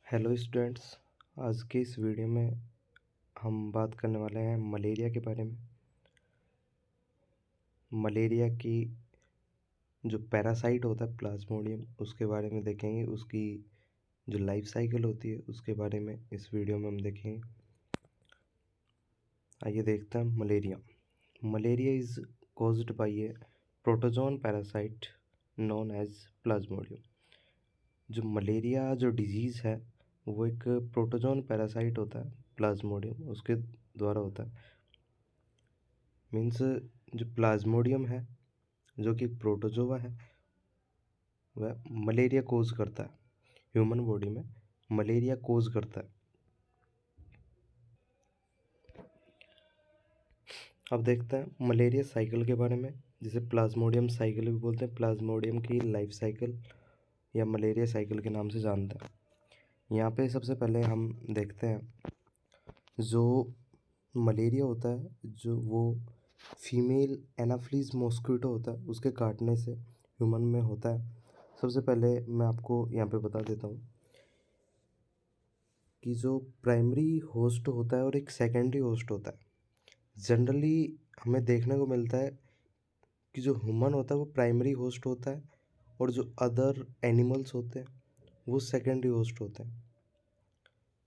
Hello students. आज के इस वीडियो में हम बात करने वाले हैं मलेरिया के बारे में। मलेरिया की जो पैरासाइट होता है प्लाज्मोडियम, उसके बारे में देखेंगे। उसकी जो लाइफ साइकिल होती है उसके बारे में इस वीडियो में हम देखेंगे। आइए देखते हैं malaria. Malaria is caused by a protozoan parasite known as Plasmodium. जो मलेरिया जो डिजीज़ है वो एक प्रोटोजोन पैरासाइट होता है प्लाज्मोडियम, उसके द्वारा होता है। मीन्स जो प्लाज्मोडियम है जो कि प्रोटोजोआ है वह मलेरिया कोज करता है। ह्यूमन बॉडी में मलेरिया कोज करता है। अब देखते हैं मलेरिया साइकिल के बारे में, जिसे प्लाज्मोडियम साइकिल भी बोलते हैं। प्लाज्मोडियम की लाइफ साइकिल या मलेरिया साइकिल के नाम से जानते हैं। यहाँ पे सबसे पहले हम देखते हैं जो मलेरिया होता है, जो वो फीमेल एनाफ्लीज मॉस्क्वीटो होता है, उसके काटने से ह्यूमन में होता है। सबसे पहले मैं आपको यहाँ पे बता देता हूँ कि जो प्राइमरी होस्ट होता है और एक सेकेंडरी होस्ट होता है। जनरली हमें देखने को मिलता है कि जो ह्यूमन होता है वो प्राइमरी होस्ट होता है और जो अदर एनिमल्स होते हैं वो सेकेंडरी होस्ट होते हैं।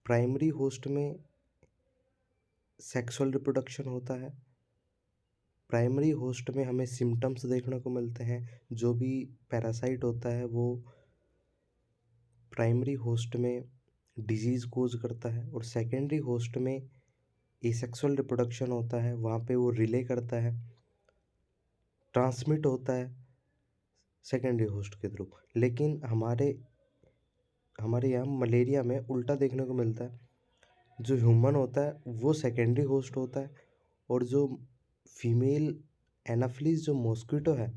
प्राइमरी होस्ट में सेक्सुअल रिप्रोडक्शन होता है। प्राइमरी होस्ट में हमें सिम्टम्स देखने को मिलते हैं। जो भी पैरासाइट होता है वो प्राइमरी होस्ट में डिजीज़ कोज करता है और सेकेंडरी होस्ट में एसेक्सुअल रिप्रोडक्शन होता है, वहाँ पे वो रिले करता है, ट्रांसमिट होता है सेकेंडरी होस्ट के थ्रू। लेकिन हमारे यहाँ मलेरिया में उल्टा देखने को मिलता है। जो ह्यूमन होता है वो सेकेंडरी होस्ट होता है और जो फीमेल एनाफ्लीज जो मॉस्क्वीटो है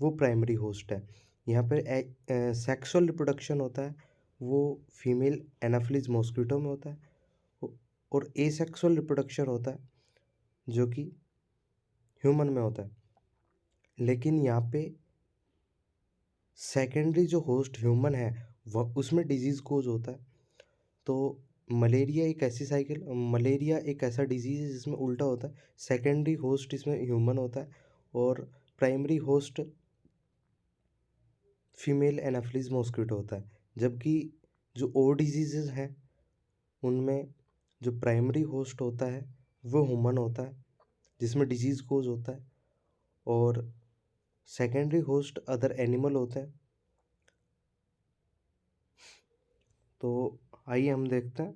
वो प्राइमरी होस्ट है। यहाँ पर सेक्सुअल रिप्रोडक्शन होता है वो फीमेल एनाफ्लीज मॉस्क्वीटो में होता है और एसेक्सुअल रिप्रोडक्शन होता है जो कि ह्यूमन में होता है। लेकिन यहाँ पे सेकेंडरी जो होस्ट ह्यूमन है वह उसमें डिजीज़ कोज होता है। तो मलेरिया एक ऐसा डिजीज़ है जिसमें उल्टा होता है। सेकेंडरी होस्ट इसमें ह्यूमन होता है और primary host female Anopheles mosquito होता है। जबकि जो और डिजीज़ेज़ हैं उनमें जो प्राइमरी होस्ट होता है वो ह्यूमन होता है जिसमें डिजीज़ कोज होता है और सेकेंडरी होस्ट अदर एनिमल होते हैं। तो आइए हम देखते हैं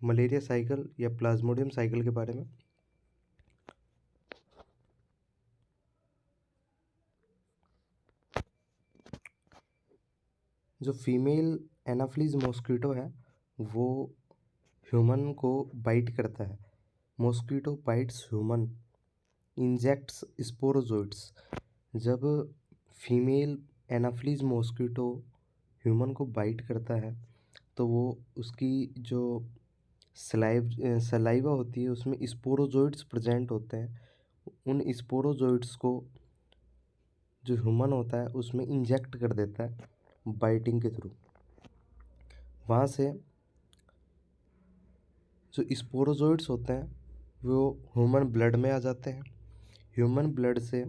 मलेरिया साइकिल या प्लाज्मोडियम साइकिल के बारे में। जो फीमेल एनाफिलिस मॉस्क्वीटो है वो ह्यूमन को बाइट करता है। Mosquito bytes human, injects sporozoites. जब फीमेल एनाफिलिस मॉस्क्वीटो ह्यूमन को बाइट करता है तो वो उसकी जो सलाइवा होती है उसमें स्पोरोजोइट्स प्रेजेंट होते हैं। उन स्पोरोजोइट्स को जो ह्यूमन होता है उसमें इंजेक्ट कर देता है बाइटिंग के थ्रू। वहाँ से जो स्पोरोजोइट्स होते हैं वो ह्यूमन ब्लड में आ जाते हैं। ह्यूमन ब्लड से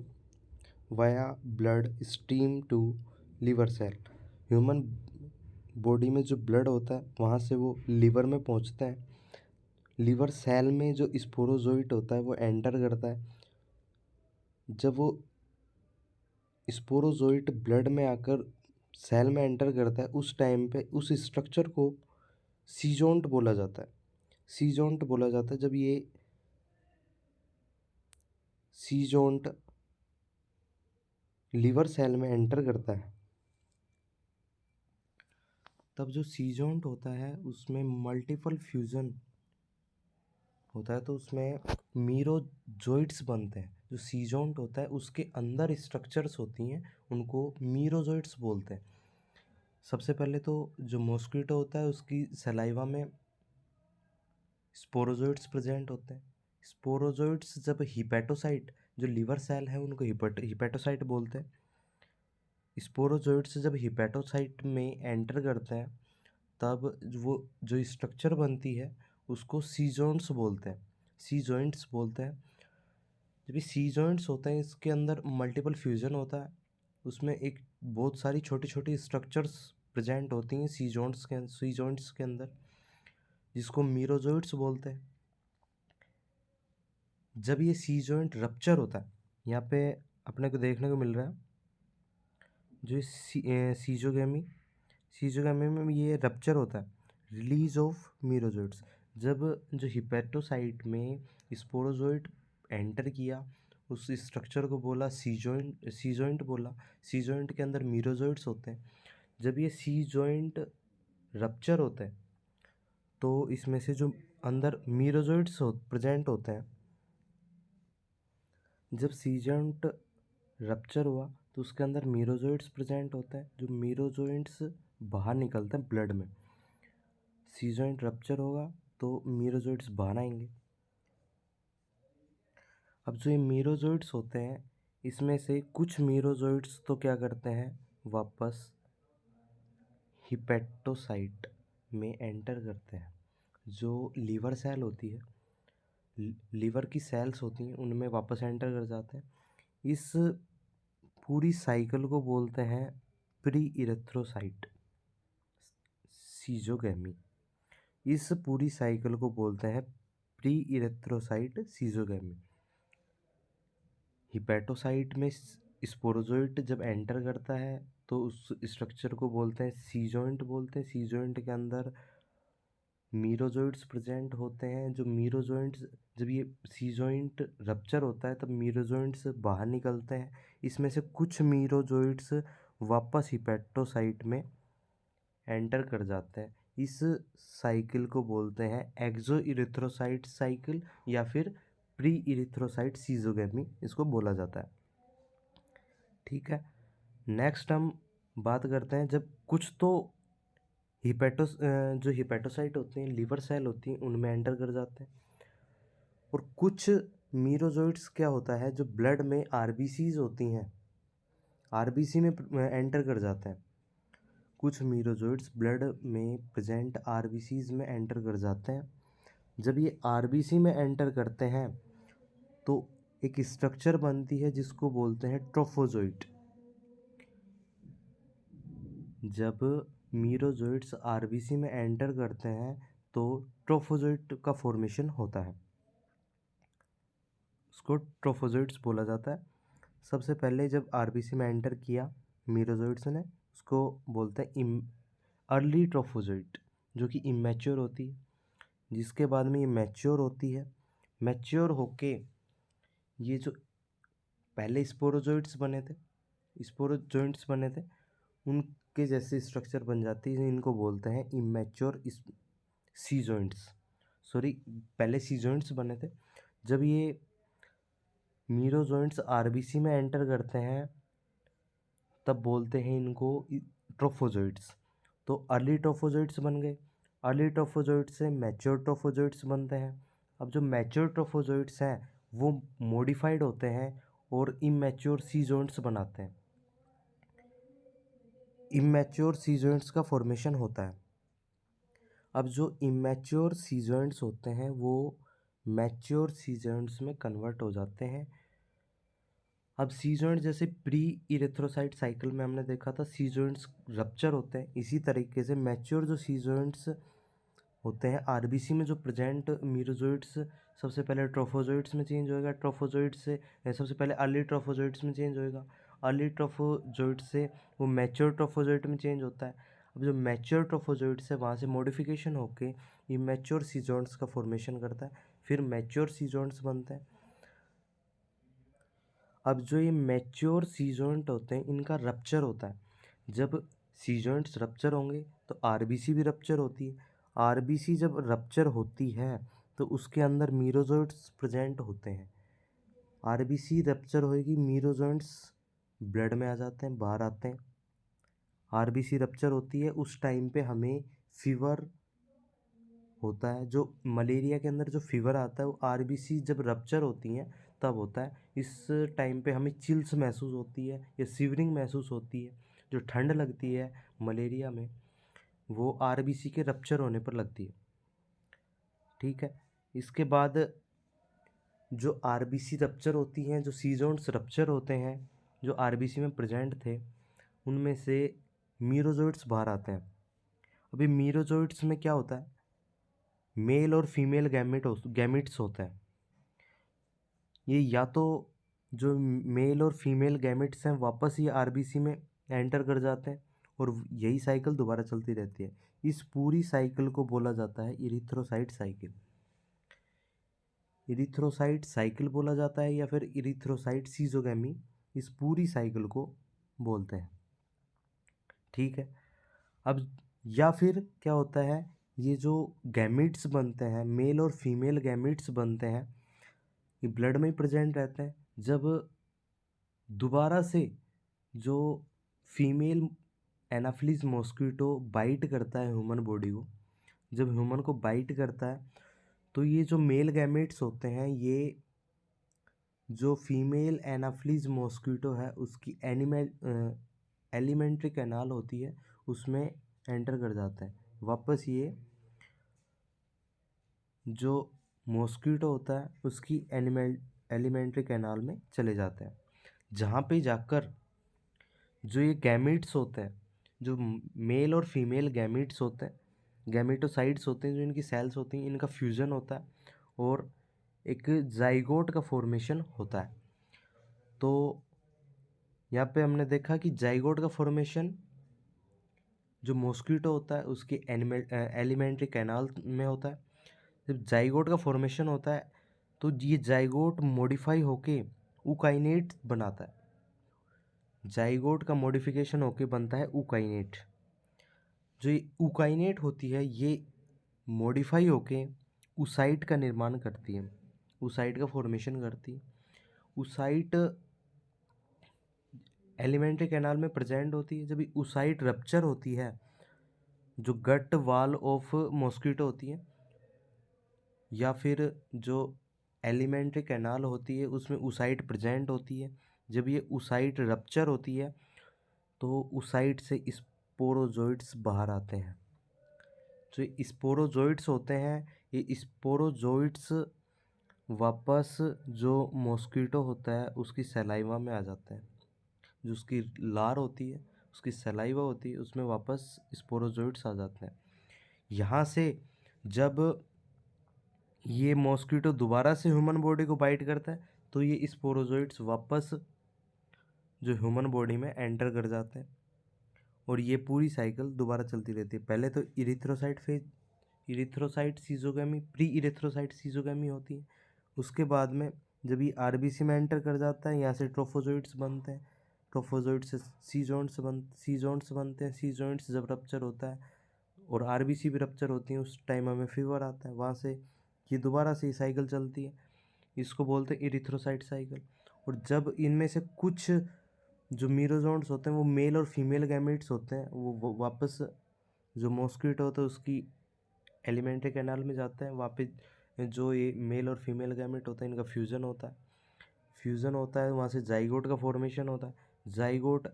via blood stream to liver cell, human body में जो ब्लड होता है वहाँ से वो लीवर में पहुँचता है। लीवर सेल में जो स्पोरोजोइट होता है वो एंटर करता है। जब वो स्पोरोजोइट ब्लड में आकर सेल में एंटर करता है उस टाइम पे उस स्ट्रक्चर को सीजोंट बोला जाता है। सीजोंट बोला जाता है जब ये सीजोंट लीवर सेल में एंटर करता है। तब जो सीजोंट होता है उसमें मल्टीपल फ्यूजन होता है तो उसमें मीरोजोइट्स बनते हैं। जो सीजोंट होता है उसके अंदर स्ट्रक्चर्स होती हैं उनको मीरोजोइट्स बोलते हैं। सबसे पहले तो जो मॉस्क्वीटो होता है उसकी सलाइवा में स्पोरोजोइट्स प्रेजेंट होते हैं। स्पोरोजोइट्स जब हिपेटोसाइट, जो लीवर सेल है उनको हिपेटोसाइट बोलते हैं। स्पोरोजोइट्स जब हिपेटोसाइट में एंटर करते हैं तब वो जो स्ट्रक्चर बनती है उसको सी जॉइंट्स बोलते हैं, सी जॉइंट्स बोलते हैं। जब ये सी जॉइंट्स होते हैं इसके अंदर मल्टीपल फ्यूजन होता है, उसमें एक बहुत सारी छोटी छोटी स्ट्रक्चर्स प्रेजेंट होती हैं सी जॉइंट्स के अंदर, जिसको मीरोजोइट्स बोलते हैं। जब ये सी जॉइंट रप्चर होता है, यहाँ पे अपने को देखने को मिल रहा है जो सीजोगेमी सीजोगेमी में ये रप्चर होता है, रिलीज ऑफ मीरोजोइट्स। जब जो हिपेटोसाइट में स्पोरोजोइट एंटर किया, उस स्ट्रक्चर को बोला सी जॉइंट बोला। सी जॉइंट के अंदर मीरोजोइट्स होते हैं। जब ये सी जॉइंट रप्चर होता है तो इसमें से जो अंदर मीरोजोइट्स प्रेजेंट होते हैं, जब सी जॉइंट रप्चर हुआ तो उसके अंदर मीरोजोइट्स प्रेजेंट होते हैं, जो मीरोजोइट्स बाहर निकलते हैं ब्लड में। सी जॉइंट रप्चर होगा तो मीरोजोइट्स बाहर आएंगे। अब जो ये मीरोजोइट्स होते हैं, इसमें से कुछ मीरोजोइट्स तो क्या करते हैं, वापस हिपेटोसाइट में एंटर करते हैं। जो लीवर सेल होती है, लीवर की सेल्स होती हैं, उनमें वापस एंटर कर जाते हैं। इस पूरी साइकिल को बोलते हैं प्री इरेथ्रोसाइट सीजोगेमी। इस पूरी साइकिल को बोलते हैं प्री इरेथ्रोसाइट सीजोगेमी। हिपेटोसाइट में स्पोरोजोइट जब एंटर करता है तो उस स्ट्रक्चर को बोलते हैं सी जॉइंट बोलते हैं। सी जॉइंट के अंदर मीरोजोइट्स प्रेजेंट होते हैं। जो मीरोजोइट्स, जब ये सी जॉइंट रप्चर होता है तब मीरोजोइट्स बाहर निकलते हैं। इसमें से कुछ मीरोजोइट्स वापस हिपेटोसाइट में एंटर कर जाते हैं। इस साइकिल को बोलते हैं एक्सो इरिथ्रोसाइट साइकिल या फिर प्री इरिथ्रोसाइट सीजोगेमी इसको बोला जाता है। ठीक है, नेक्स्ट हम बात करते हैं जब कुछ तो जो हिपेटोसाइट होते हैं, लीवर सेल होती हैं, उनमें एंटर कर जाते हैं। और कुछ मीरोजोइट्स क्या होता है, जो ब्लड में आरबीसीज होती हैं, आरबीसी में एंटर कर जाते हैं। कुछ मीरोजोइट्स ब्लड में प्रेजेंट आरबीसीज में एंटर कर जाते हैं। जब ये आरबीसी में एंटर करते हैं तो एक स्ट्रक्चर बनती है जिसको बोलते हैं ट्रोफोजोइट। जब मीरोजोइट्स आरबीसी में एंटर करते हैं तो ट्रोफोजोइट का फॉर्मेशन होता है, उसको ट्रोफोजोइट्स बोला जाता है। सबसे पहले जब आरबीसी में एंटर किया मीरोजोइट्स ने, उसको बोलते हैं अर्ली ट्रोफोजोइट, जो कि इमेच्योर होती है। जिसके बाद में ये मैच्योर होती है। मैच्योर होके ये जो पहले स्पोरोजोइट्स बने थे उनके जैसे स्ट्रक्चर बन जाती है। इनको बोलते हैं इमेच्योर सी जॉइंट्स। सॉरी, पहले सी जॉइंट्स बने थे। जब ये मीरो जॉइंट्स आरबीसी में एंटर करते हैं तब बोलते हैं इनको ट्रोफोजोइट्स। तो अर्ली ट्रोफोजोइट्स बन गए। अर्ली ट्रोफोजोइट्स से मैच्योर ट्रोफोजोइट्स बनते हैं। अब जो मैच्योर ट्रोफोजोइट्स हैं वो मॉडिफाइड होते हैं और इमेच्योर सी जॉइंट्स बनाते हैं। इमेच्योर सी जॉइंट्स का फॉर्मेशन होता है। अब जो इमेच्योर सी जॉइंट्स होते हैं वो मैच्योर सी जॉइंट्स में कन्वर्ट हो जाते हैं। अब सी जॉइंट जैसे प्री इरेथ्रोसाइट साइकिल में हमने देखा था सी जॉइंट्स रप्चर होते हैं, इसी तरीके से मैच्योर जो सी जॉइंट्स होते हैं आरबीसी में जो प्रेजेंट मीरोजोइट्स सबसे पहले ट्रोफोजोइट्स में चेंज होएगा। ट्रोफोजोइट से सबसे पहले अर्ली ट्रोफोजोइट्स में चेंज होएगा। अर्ली ट्रोफोजोइट से वो मैच्योर ट्रोफोजोइट में चेंज होता है। अब जो मैच्योर ट्रोफोजोइट्स है वहाँ से मॉडिफिकेशन होके ये मैच्योर सी जॉइंट्स का फॉर्मेशन करता है, फिर मैच्योर सी जॉइंट्स बनते हैं। अब जो ये मैच्योर सी जॉइंट होते हैं इनका रप्चर होता है। जब सी जॉइंट्स रप्चर होंगे तो आरबीसी भी रप्चर होती है। आरबीसी जब रप्चर होती है तो उसके अंदर मीरोजोइट्स प्रेजेंट होते हैं। आरबीसी रप्चर होएगी, मीरोजोइट्स ब्लड में आ जाते हैं, बाहर आते हैं। आरबीसी रप्चर होती है, उस टाइम पे हमें फीवर होता है। जो मलेरिया के अंदर जो फीवर आता है वो आरबीसी जब रप्चर होती हैं तब होता है। इस टाइम पे हमें चिल्स महसूस होती है या शिवरिंग महसूस होती है, जो ठंड लगती है मलेरिया में। वो आरबीसी के रप्चर होने पर लगती है। ठीक है, इसके बाद जो आरबीसी रप्चर होती हैं, जो सी जोन्स रप्चर होते हैं, जो आरबीसी में प्रेजेंट थे, उनमें से मीरोजोइट्स बाहर आते हैं। अभी मीरोजोइट्स में क्या होता है, मेल और फीमेल गैमिट्स होते हैं। ये या तो जो मेल और फीमेल गैमेट्स हैं वापस ये आरबीसी में एंटर कर जाते हैं और यही साइकिल दोबारा चलती रहती है। इस पूरी साइकिल को बोला जाता है इरिथ्रोसाइट साइकिल। इरिथ्रोसाइट साइकिल बोला जाता है या फिर इरिथ्रोसाइट सीजोगैमी, इस पूरी साइकिल को बोलते हैं। ठीक है, अब या फिर क्या होता है, ये जो गैमिट्स बनते हैं, मेल और फीमेल गैमिट्स बनते हैं, ये ब्लड में ही प्रेजेंट रहते हैं। जब दोबारा से जो फीमेल एनाफिलीज मॉस्किटो बाइट करता है ह्यूमन बॉडी को, जब ह्यूमन को बाइट करता है तो ये जो मेल गैमेट्स होते हैं, ये जो फीमेल एनाफिलीज मॉस्किटो है उसकी एलिमेंट्री कैनाल होती है उसमें एंटर कर जाता है। वापस ये जो मॉस्किटो होता है उसकी एलिमेंट्री कैनाल में चले जाते हैं, जहाँ पे जाकर जो ये गैमेट्स होते हैं, जो मेल और फीमेल गैमेट्स होते हैं, गैमेटोसाइट्स होते हैं, जो इनकी सेल्स होती हैं, इनका फ्यूजन होता है और एक जाइगोट का फॉर्मेशन होता है। तो यहाँ पे हमने देखा कि जाइगोट का फॉर्मेशन जो मॉस्किटो होता है उसकी एलिमेंट्री कैनाल में होता है। जब जाइगोट का फॉर्मेशन होता है तो ये जाइगोट मॉडिफाई होके ऊकाइनेट बनाता है। जाइगोट का मॉडिफिकेशन होके बनता है ऊकाइनेट। जो ये ऊकाइनेट होती है ये मॉडिफाई होके ऊसाइट का निर्माण करती है, ऊसाइट का फॉर्मेशन करती है। ऊसाइट एलिमेंट्री कैनाल में प्रेजेंट होती है। जब ये ऊसाइट रप्चर होती है, जो गट वाल ऑफ मॉस्किटो होती है या फिर जो एलिमेंट्री कैनाल होती है उसमें ऊसाइट प्रेजेंट होती है, जब ये ऊसाइट रप्चर होती है तो ऊसाइट से स्पोरोजोइट्स बाहर आते हैं। जो स्पोरोजोइट्स होते हैं, ये स्पोरोजोइट्स वापस जो मॉस्किटो होता है उसकी सलाइवा में आ जाते हैं। जो उसकी लार होती है, उसकी सलाइवा होती है, उसमें वापस स्पोरोजोइट्स आ जाते हैं। यहाँ से जब ये मॉस्किटो दोबारा से ह्यूमन बॉडी को बाइट करता है तो ये स्पोरोजोइट्स वापस जो ह्यूमन बॉडी में एंटर कर जाते हैं और ये पूरी साइकिल दोबारा चलती रहती है। पहले तो erythrocyte phase, erythrocyte schizogamy, pre erythrocyte schizogamy होती है। उसके बाद में जब ये आरबीसी में एंटर कर जाता है, यहाँ से ट्रोफोजोइट्स बनते हैं, ट्रोफोजोइट्स से सी जोन्ट्स बनते हैं। सी जोइंट्स जब रप्चर होता है और आरबीसी भी रप्चर होती है, उस टाइम हमें फीवर आता है। वहाँ से ये दोबारा से ये साइकिल चलती है, इसको बोलते हैं इरिथ्रोसाइट साइकिल। और जब इनमें से कुछ जो मीरोजोन्स होते हैं वो मेल और फीमेल गैमेट्स होते हैं, वो वापस जो मॉस्किटो होता है उसकी एलिमेंट्री कैनाल में जाते हैं। वहाँ पे जो ये मेल और फीमेल गैमेट होता है इनका फ्यूज़न होता है, फ्यूज़न होता है, वहाँ से जाइगोट का फॉर्मेशन होता है। जाइगोट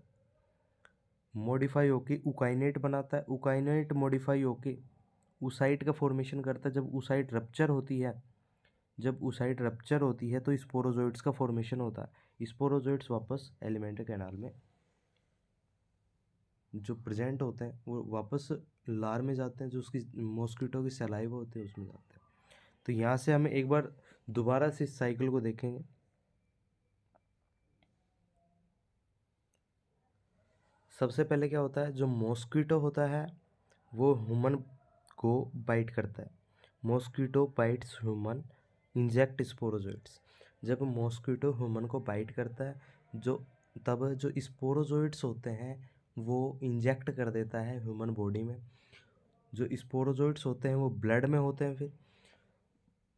मॉडिफाई होके ऊकाइनेट बनाता है, ऊकाइनेट मॉडिफाई होके ऊसाइट का फॉर्मेशन करता है। जब ऊसाइट रप्चर होती है, जब ऊसाइट रप्चर होती है तो स्पोरोजोइट्स का फॉर्मेशन होता है। स्पोरोजोइट्स वापस एलिमेंट्री कैनाल में जो प्रेजेंट होते हैं वो वापस लार में जाते हैं, जो उसकी मॉस्किटो की सलाइवा होती है उसमें जाते हैं। तो यहाँ से हमें एक बार दोबारा से इस साइकिल को देखेंगे। सबसे पहले क्या होता है, जो मॉस्किटो होता है वो ह्यूमन को बाइट करता है। Mosquito bytes human, inject sporozoites. जब मॉस्किटो ह्यूमन को बाइट करता है, जो तब जो स्पोरोजोइट्स होते हैं वो इंजेक्ट कर देता है ह्यूमन बॉडी में। जो स्पोरोजोइट्स होते हैं वो ब्लड में होते हैं। फिर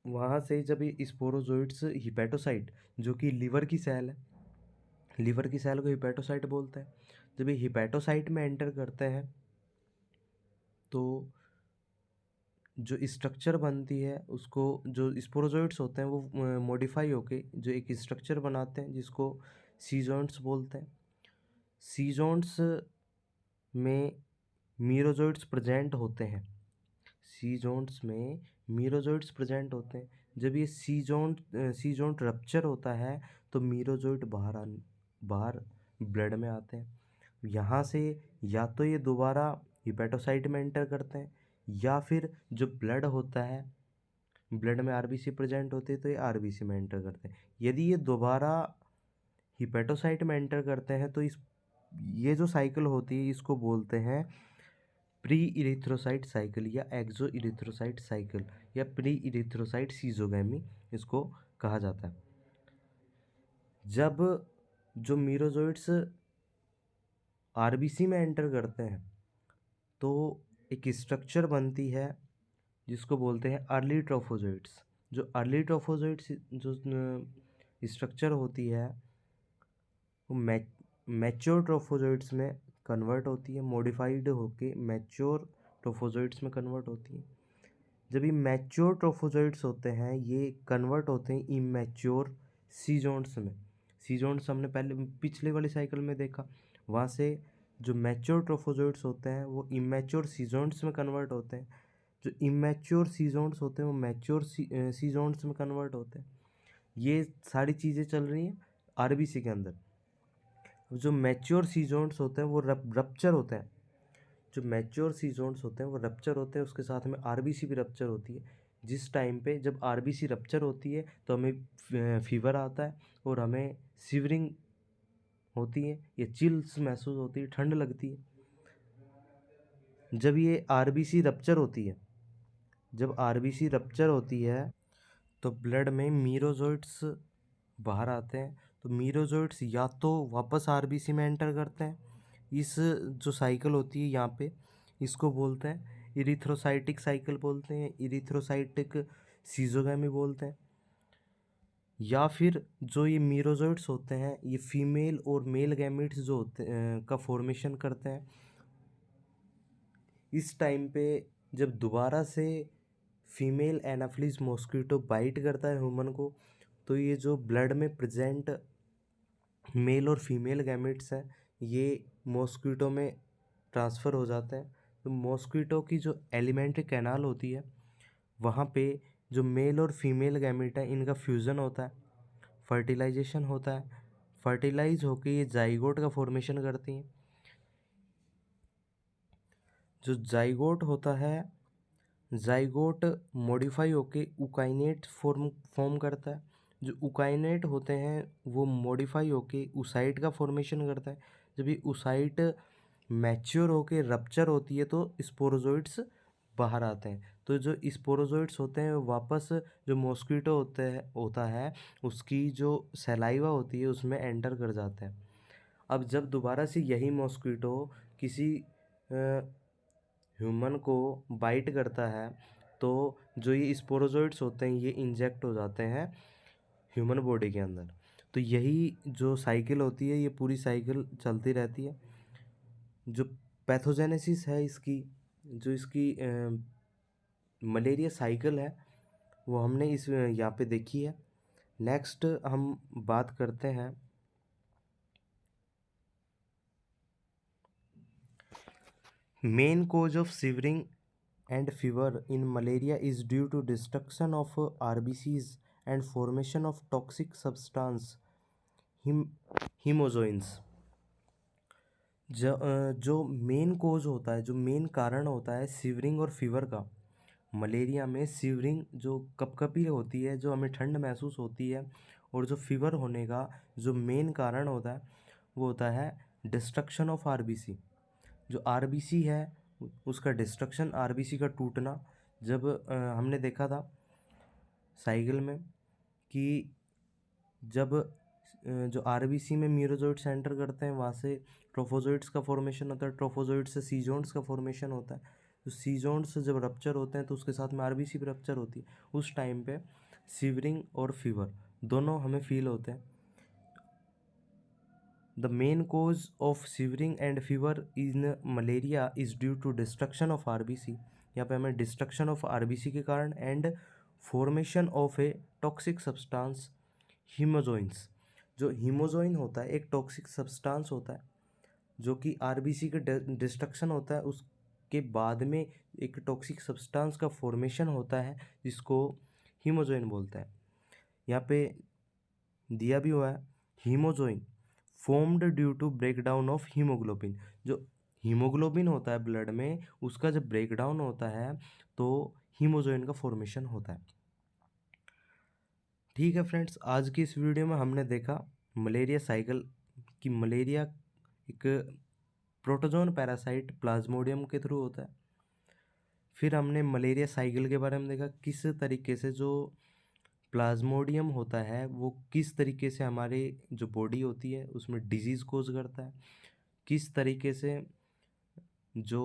वहाँ से जब ये स्पोरोजोइट्स हिपेटोसाइट, जो कि लीवर की सेल है, लीवर की सेल को हिपेटोसाइट बोलते हैं, जब ये हिपेटोसाइट में एंटर करते हैं तो जो स्ट्रक्चर बनती है उसको, जो स्पोरोजोइट्स होते हैं वो मॉडिफाई होके जो एक स्ट्रक्चर बनाते हैं जिसको सीजोन्ट्स बोलते हैं। सीजोन्ट्स में मीरोजोइट्स प्रेजेंट होते हैं, सी जोन्स में मीरोजोइट्स प्रेजेंट होते हैं। जब ये सी जोन रप्चर होता है तो मीरोजोइट बाहर ब्लड में आते हैं। यहाँ से या तो ये दोबारा हिपेटोसाइट में एंटर करते हैं, या फिर जो ब्लड होता है, ब्लड में आरबीसी प्रेजेंट होते हैं तो ये आरबीसी में एंटर करते हैं। यदि ये दोबारा हिपेटोसाइट में एंटर करते हैं तो ये जो साइकिल होती है इसको बोलते हैं प्री इरिथ्रोसाइट साइकिल या एक्सो इरिथ्रोसाइट साइकिल या प्री इरिथ्रोसाइट सीजोगैमी इसको कहा जाता है। जब जो मीरोजोइट्स आरबीसी में एंटर करते हैं तो एक स्ट्रक्चर बनती है जिसको बोलते हैं अर्ली ट्रोफोजोइट्स। जो अर्ली ट्रोफोजोइट्स जो स्ट्रक्चर होती है वो मैच्योर ट्रोफोजोइट्स में कन्वर्ट होती है, मॉडिफाइड होके मैच्योर ट्रोफोजोइट्स में कन्वर्ट होती है। जब ये मैच्योर ट्रोफोजोइट्स होते हैं ये कन्वर्ट होते हैं इमैच्योर सीजोन्स में। सीजोन्स हमने पहले पिछले वाली साइकिल में देखा, वहाँ से जो मैच्योर ट्रोफोजोइट्स होते हैं वो इमैच्योर सीजोन्स में कन्वर्ट होते हैं। जो इमैच्योर सीजोन्स होते हैं वो मैच्योर सीजोन्स में कन्वर्ट होते हैं। ये सारी चीज़ें चल रही हैं आरबीसी के अंदर। जो मैच्योर सीजोन्स होते हैं वो रप्चर होते हैं। जो मैच्योर सीजोन्स होते हैं वो रप्चर होते हैं, उसके साथ में आरबीसी भी रप्चर होती है। जिस टाइम पे जब आरबीसी रप्चर होती है तो हमें फीवर आता है और हमें शिवरिंग होती है या चिल्स महसूस होती है, ठंड लगती है। जब ये आरबीसी रप्चर होती है, जब आरबीसी रप्चर होती है तो ब्लड में मीरोजोइट्स बाहर आते हैं। तो मीरोजोइट्स या तो वापस आरबीसी में एंटर करते हैं, इस जो साइकिल होती है यहाँ पे इसको बोलते हैं इरिथ्रोसाइटिक साइकिल बोलते हैं, इरिथ्रोसाइटिक सीजोगैमी बोलते हैं। या फिर जो ये मीरोजोइट्स होते हैं ये फीमेल और मेल गैमेट्स जो होते का फॉर्मेशन करते हैं। इस टाइम पे जब दोबारा से फीमेल एनाफिलिस मॉस्किटो बाइट करता है ह्यूमन को तो ये जो ब्लड में प्रेजेंट मेल और फीमेल गैमेट्स हैं ये मॉस्किटो में ट्रांसफ़र हो जाते हैं। तो मॉस्किटो की जो एलिमेंट्री कैनाल होती है वहाँ पे जो मेल और फीमेल गैमेट है इनका फ्यूज़न होता है, फर्टिलाइजेशन होता है, फर्टिलाइज होके ये जाइगोट का फॉर्मेशन करती हैं। जो जाइगोट होता है, जाइगोट मॉडिफाई होके उकाइनेट फॉर्म करता है। जो उकाइनेट होते हैं वो मॉडिफाई होके उसाइट का फॉर्मेशन करता है। जब ये उसाइट मैच्योर होके रप्चर होती है तो स्पोरोजोइट्स बाहर आते हैं। तो जो स्पोरोजोइट्स होते हैं वो वापस जो मॉस्किटो होता है उसकी जो सलाइवा होती है उसमें एंटर कर जाते हैं। अब जब दोबारा से यही मॉस्किटो किसी ह्यूमन को बाइट करता है तो जो ये स्पोरोजोइट्स होते हैं ये इंजेक्ट हो जाते हैं ह्यूमन बॉडी के अंदर। तो यही जो साइकिल होती है ये पूरी साइकिल चलती रहती है। जो पैथोजेनेसिस है इसकी, जो इसकी मलेरिया साइकिल है वो हमने इस यहाँ पे देखी है। नेक्स्ट हम बात करते हैं main cause of shivering and fever in malaria is due to destruction of RBCs and formation of toxic substance hemozoins। जो मेन कोज होता है, जो मेन कारण होता है शिवरिंग और फीवर का, मलेरिया में शिवरिंग जो कपकपी होती है, जो हमें ठंड महसूस होती है, और जो फीवर होने का जो मेन कारण होता है वो होता है डिस्ट्रक्शन ऑफ आरबीसी। जो आरबीसी है उसका डिस्ट्रक्शन, आरबीसी का टूटना। जब हमने देखा था साइकिल में कि जब जो आरबीसी में मीरोजोइट्स एंटर करते हैं वहाँ से ट्रोफोजोइट्स का फॉर्मेशन होता है, ट्रोफोजोइट्स से सीजोन्स का फॉर्मेशन होता है। तो सीजोन्स जब रप्चर होते हैं तो उसके साथ में आरबीसी भी रप्चर होती है। उस टाइम पे शिवरिंग और फीवर दोनों हमें फील होते हैं। The main cause of shivering and fever in malaria is due to destruction of RBC। यहाँ पे हमें डिस्ट्रक्शन ऑफ आरबीसी के कारण and formation of a toxic substance hemozoins. जो हीमोजोइन होता है एक टॉक्सिक सब्सटेंस होता है जो कि आरबीसी के डिस्ट्रक्शन होता है के बाद में एक टॉक्सिक सब्सटेंस का फॉर्मेशन होता है जिसको हीमोजोइन बोलते हैं। यहाँ पे दिया भी हुआ है, haemozoin formed due to breakdown of haemoglobin. जो हीमोग्लोबिन होता है ब्लड में, उसका जब ब्रेकडाउन होता है तो हीमोजोइन का फॉर्मेशन होता है। ठीक है फ्रेंड्स, आज की इस वीडियो में हमने देखा मलेरिया साइकिल कि मलेरिया एक प्रोटोजोन पैरासाइट प्लाज्मोडियम के थ्रू होता है। फिर हमने मलेरिया साइकिल के बारे में देखा, किस तरीके से जो प्लाज्मोडियम होता है वो किस तरीके से हमारे जो बॉडी होती है उसमें डिजीज़ कोज करता है, किस तरीके से जो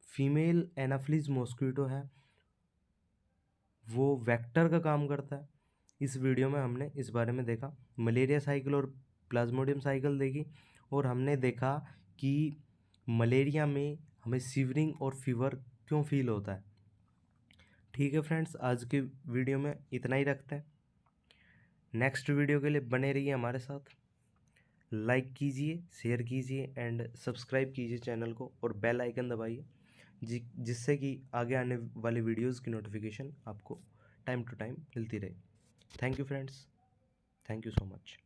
फीमेल एनाफिलीज मॉस्किटो है वो वेक्टर का काम करता है। इस वीडियो में हमने इस बारे में देखा, मलेरिया साइकिल और प्लाज्मोडियम साइकिल देखी, और हमने देखा कि मलेरिया में हमें सीवरिंग और फीवर क्यों फील होता है। ठीक है फ्रेंड्स, आज के वीडियो में इतना ही रखते हैं। नेक्स्ट वीडियो के लिए बने रहिए हमारे साथ। लाइक कीजिए, शेयर कीजिए एंड सब्सक्राइब कीजिए चैनल को, और बेल आइकन दबाइए जिससे कि आगे आने वाली वीडियोस की नोटिफिकेशन आपको टाइम टू टाइम मिलती रहे। Thank you friends, thank you so much.